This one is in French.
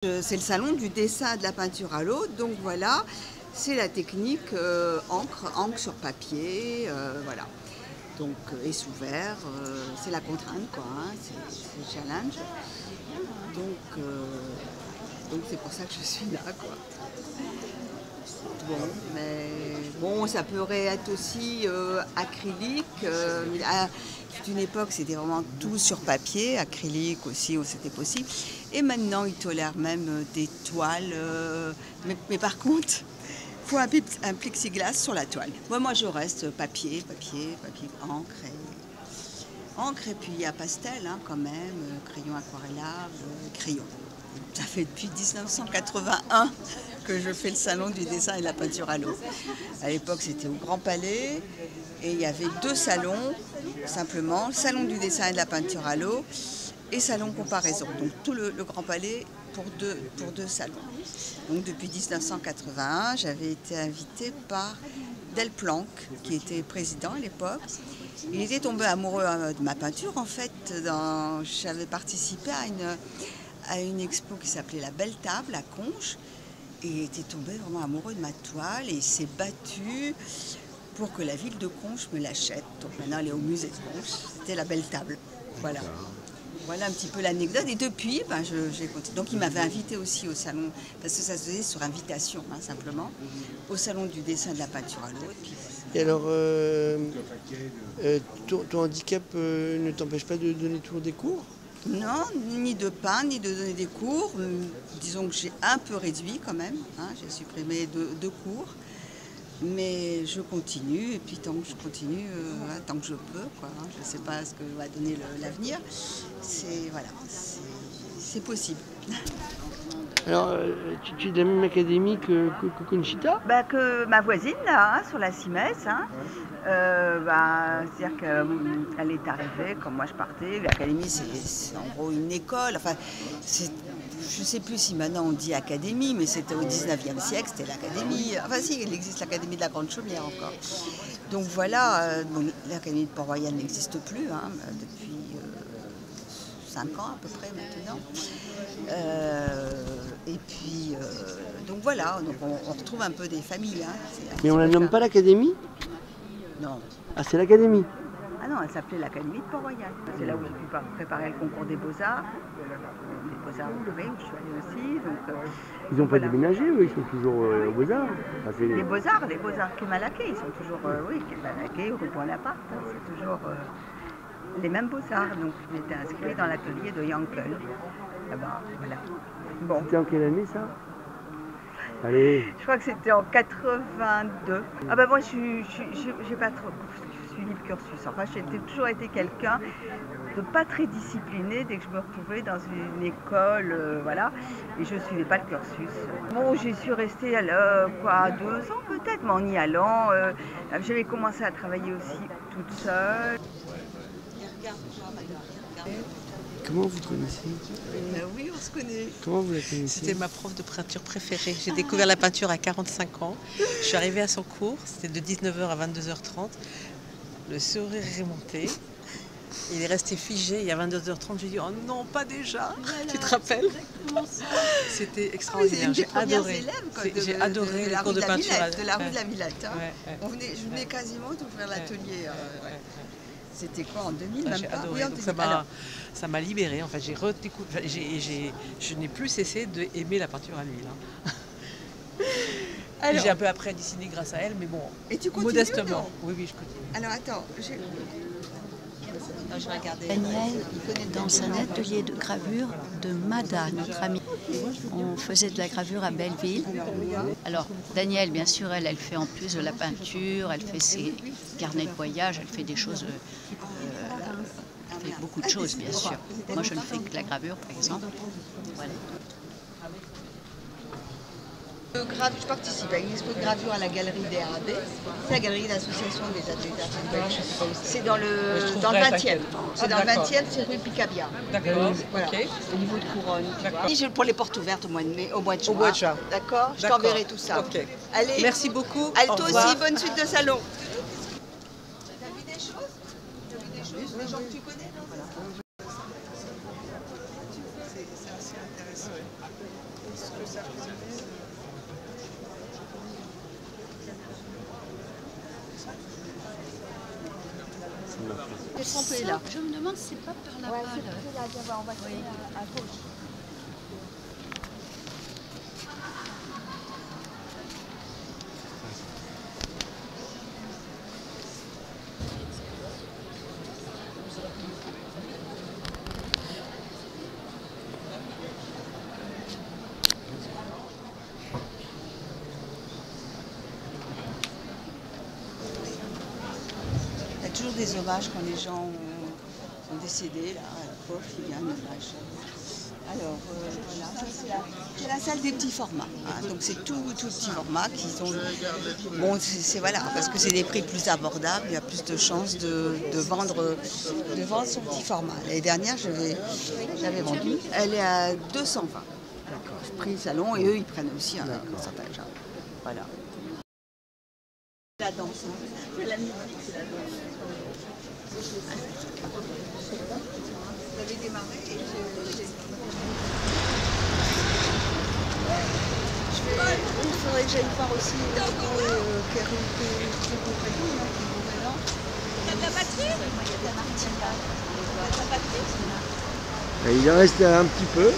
C'est le salon du dessin et de la peinture à l'eau, donc voilà, c'est la technique encre sur papier, voilà. Donc et sous verre, c'est la contrainte quoi, hein, c'est le challenge. Donc c'est pour ça que je suis là quoi. Bon, mais bon, ça pourrait être aussi acrylique. À toute une époque, c'était vraiment tout sur papier, acrylique aussi, c'était possible. Et maintenant, ils tolèrent même des toiles. Mais par contre, il faut un plexiglas sur la toile. Moi, je reste papier, encre et puis il y a pastel hein, quand même, crayon aquarellable, crayon. Ça fait depuis 1981 que je fais le salon du dessin et de la peinture à l'eau. À l'époque, c'était au Grand Palais et il y avait deux salons, simplement, salon du dessin et de la peinture à l'eau et salon comparaison. Donc tout le Grand Palais pour deux salons. Donc depuis 1981, j'avais été invitée par Delplanque, qui était président à l'époque. Il était tombé amoureux de ma peinture en fait. J'avais participé à une expo qui s'appelait La Belle Table à Conches. Et il était tombé vraiment amoureux de ma toile et il s'est battu pour que la ville de Conches me l'achète. Donc maintenant elle est au musée de Conches. C'était La Belle Table. Voilà. Voilà un petit peu l'anecdote. Et depuis, j'ai continué. Donc il m'avait invité aussi au salon, parce que ça se faisait sur invitation, hein, simplement, au salon du dessin et de la peinture à l'eau. Et alors, ton handicap ne t'empêche pas de donner toujours des cours ? Non, ni de peindre, ni de donner des cours. Disons que j'ai un peu réduit quand même. Hein, j'ai supprimé deux cours. Mais je continue, et puis tant que je continue, tant que je peux, quoi, hein, je ne sais pas ce que va donner l'avenir, c'est possible. Alors, tu es de la même académie que Conchita ? Que ma voisine, là, hein, sur la Cimès, hein, c'est-à-dire qu'elle est arrivée quand moi je partais. L'académie, c'est en gros une école. Enfin, je ne sais plus si maintenant on dit académie, mais c'était au 19e siècle, c'était l'académie. Enfin si, il existe l'académie de la Grande Chaumière encore. Donc voilà, l'académie de Port-Royal n'existe plus hein, depuis 5 ans à peu près maintenant. Et puis, donc voilà, donc on retrouve un peu des familles. Hein, mais on la nomme pas l'académie ? Non. Ah, c'est l'académie ? Ah non, elle s'appelait l'Académie de Port-Royal. C'est là où j'ai pu préparer le concours des Beaux-Arts. Les Beaux-Arts où je suis allée aussi. Donc, ils n'ont pas déménagé, eux, ils sont toujours aux Beaux-Arts. Les Beaux-Arts qui Malaquais, ils sont toujours, qui Malaquais, rue Bonaparte. Hein, c'est toujours les mêmes Beaux-Arts. Donc j'étais inscrite dans l'atelier de Yankel. Là-bas, voilà. Bon. C'était en quelle année ça ? Allez. Je crois que c'était en 82. Ah bah moi j'ai pas trop suivi le cursus. Enfin j'ai toujours été quelqu'un de pas très discipliné dès que je me retrouvais dans une école, voilà, et je suivais pas le cursus. Bon, j'y suis restée 2 ans peut-être, mais en y allant, j'avais commencé à travailler aussi toute seule. Comment vous connaissez ? Oui, on se connaît. Comment vous la connaissez ? C'était ma prof de peinture préférée. J'ai découvert la peinture à 45 ans. Je suis arrivée à son cours, c'était de 19h à 22h30. Le sourire est remonté. Il est resté figé. Et à 22h30, j'ai dit « Oh non, pas déjà !» Tu te rappelles ? C'était extraordinaire. J'ai adoré. J'ai adoré les cours de peinture. De la rue de la Villette. Hein. Je venais quasiment d'ouvrir l'atelier. C'était quoi, en 2000 même J'ai pas? adoré. Oui, donc ça m'a libérée. En fait, je n'ai plus cessé d'aimer la peinture à l'huile. Hein. J'ai un peu appris à dessiner grâce à elle, mais bon, et tu continues, modestement. Oui, je continue. Alors attends, Daniel, dans un atelier de gravure de Mada, notre amie. On faisait de la gravure à Belleville. Alors, Daniel, bien sûr, elle fait en plus de la peinture, elle fait ses carnets de voyage, elle fait des choses, elle fait beaucoup de choses, bien sûr. Moi, je ne fais que la gravure, par exemple. Voilà. Je participe à une expo de gravure à la galerie des RAB. C'est la galerie d'association des ateliers d'art belges. C'est dans le 20e. C'est dans le 20e, c'est rue Picabia. D'accord. Voilà. Okay. Au niveau de Couronne. J'ai pour les portes ouvertes au mois de mai, au mois de juin. Au mois de juin. D'accord. Je t'enverrai tout ça. Ok. Allez. Merci beaucoup. Allez, toi aussi, bonne suite de salon. T'as vu des choses? Des gens que tu connais? Non, voilà. C'est assez intéressant. Trempé là. Je me demande si c'est pas par là-bas. On va tourner à gauche. Il y a toujours des hommages quand les gens sont décédés, là, à l'époque, il y a un hommage. Alors, voilà, ça, c'est la salle des petits formats. Hein. Donc c'est tout petit format qu'ils ont. Bon, c'est voilà, parce que c'est des prix plus abordables, il y a plus de chances de vendre son petit format. L'année dernière, j'avais vendu, elle est à 220. D'accord. Prix salon, et eux, ils prennent aussi un pourcentage. Hein. Voilà. La danse, hein. C'est la musique, c'est la danse. Vous avez démarré et il faudrait que j'aille voir aussi qui est là. Il y a de la batterie? Il y a de la batterie. Il en reste un petit peu.